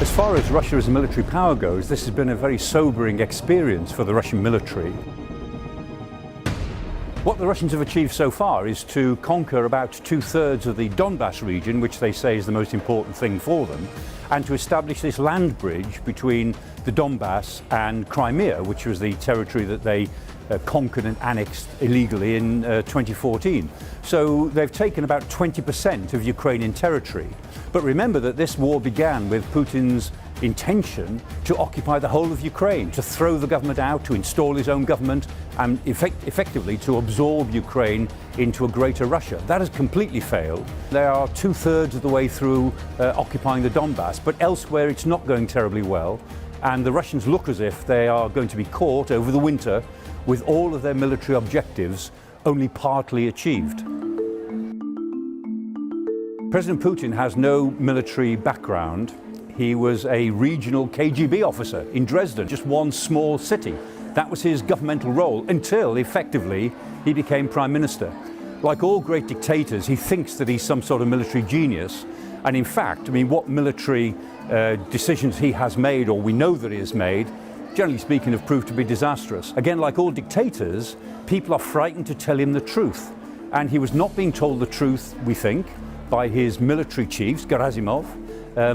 As far as Russia as a military power goes, this has been a very sobering experience for the Russian military. What the Russians have achieved so far is to conquer about 2/3 of the Donbass region, which they say is the most important thing for them, and to establish this land bridge between the Donbass and Crimea, which was the territory that they conquered and annexed illegally in 2014. So they've taken about 20% of Ukrainian territory. But remember that this war began with Putin's intention to occupy the whole of Ukraine, to throw the government out, to install his own government, and effectively to absorb Ukraine into a greater Russia. That has completely failed. They are 2/3 of the way through occupying the Donbass, but elsewhere it's not going terribly well. And the Russians look as if they are going to be caught over the winter with all of their military objectives only partly achieved. President Putin has no military background. He was a regional KGB officer in Dresden, just one small city. That was his governmental role until, effectively, he became prime minister. Like all great dictators, he thinks that he's some sort of military genius. And in fact, I mean, what military decisions he has made, or we know that he has made, generally speaking, have proved to be disastrous. Again, like all dictators, people are frightened to tell him the truth. And he was not being told the truth, we think, by his military chiefs, Gerasimov,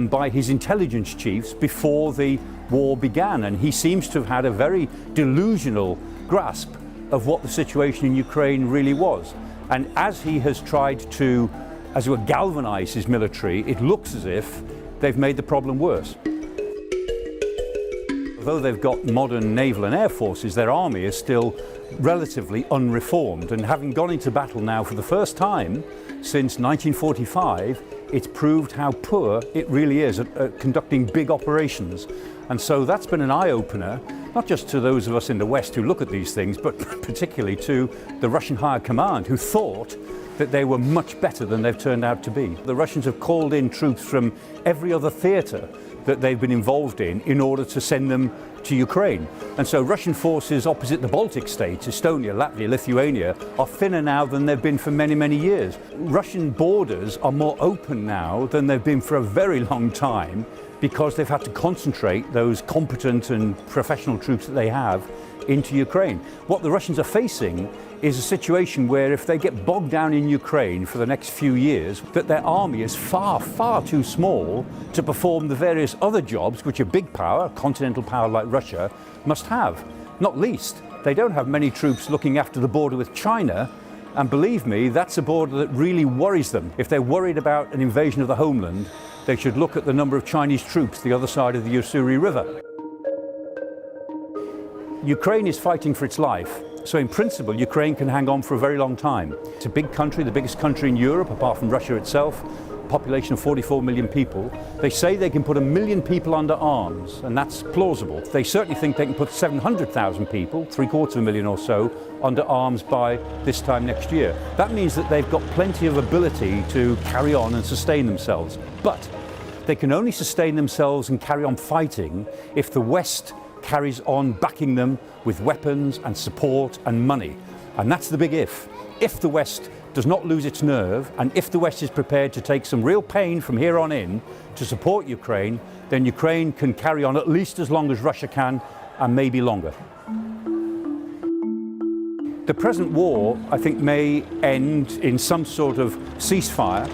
by his intelligence chiefs before the war began. And he seems to have had a very delusional grasp of what the situation in Ukraine really was. And as he has tried to, as it were, galvanize his military, it looks as if they've made the problem worse. Although they've got modern naval and air forces, their army is still relatively unreformed. And having gone into battle now for the first time since 1945, it's proved how poor it really is at conducting big operations. And so that's been an eye-opener, not just to those of us in the West who look at these things, but particularly to the Russian High Command, who thought that they were much better than they've turned out to be. The Russians have called in troops from every other theatre that they've been involved in order to send them to Ukraine. And so Russian forces opposite the Baltic states, Estonia, Latvia, Lithuania, are thinner now than they've been for many, many years. Russian borders are more open now than they've been for a very long time, because they've had to concentrate those competent and professional troops that they have into Ukraine. What the Russians are facing is a situation where if they get bogged down in Ukraine for the next few years, that their army is far, far too small to perform the various other jobs which a big power, a continental power like Russia, must have. Not least, they don't have many troops looking after the border with China, and believe me, that's a border that really worries them. If they're worried about an invasion of the homeland, they should look at the number of Chinese troops the other side of the Ussuri River. Ukraine is fighting for its life, so in principle Ukraine can hang on for a very long time. It's a big country, the biggest country in Europe apart from Russia itself, a population of 44 million people. They say they can put 1 million people under arms, and that's plausible. They certainly think they can put 700,000 people, 750,000 or so, under arms by this time next year. That means that they've got plenty of ability to carry on and sustain themselves. But they can only sustain themselves and carry on fighting if the West carries on backing them with weapons and support and money. And that's the big if. If the West does not lose its nerve, and if the West is prepared to take some real pain from here on in to support Ukraine, then Ukraine can carry on at least as long as Russia can, and maybe longer. The present war, I think, may end in some sort of ceasefire,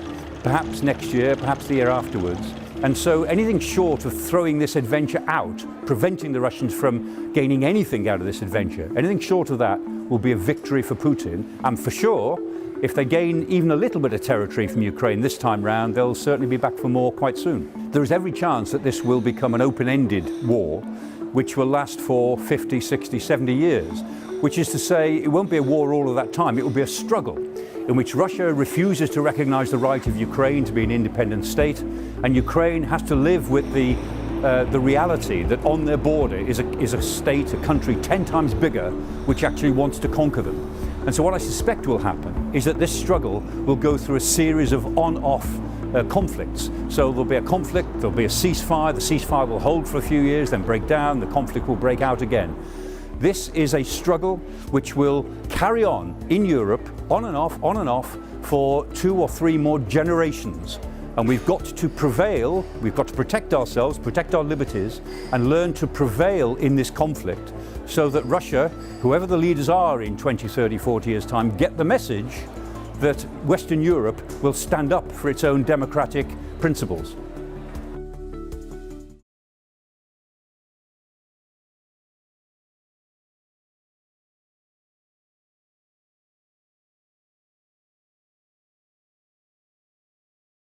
perhaps next year, perhaps the year afterwards. And so anything short of throwing this adventure out, preventing the Russians from gaining anything out of this adventure, anything short of that will be a victory for Putin. And for sure, if they gain even a little bit of territory from Ukraine this time round, they'll certainly be back for more quite soon. There is every chance that this will become an open-ended war, which will last for 50, 60, 70 years, which is to say it won't be a war all of that time, it will be a struggle in which Russia refuses to recognize the right of Ukraine to be an independent state, and Ukraine has to live with the reality that on their border is a state, a country 10 times bigger, which actually wants to conquer them. And so what I suspect will happen is that this struggle will go through a series of on-off conflicts. So there'll be a conflict, there'll be a ceasefire, the ceasefire will hold for a few years, then break down, the conflict will break out again. This is a struggle which will carry on in Europe, on and off, for 2 or 3 more generations. And we've got to prevail, we've got to protect ourselves, protect our liberties, and learn to prevail in this conflict so that Russia, whoever the leaders are in 20, 30, 40 years' time, get the message that Western Europe will stand up for its own democratic principles.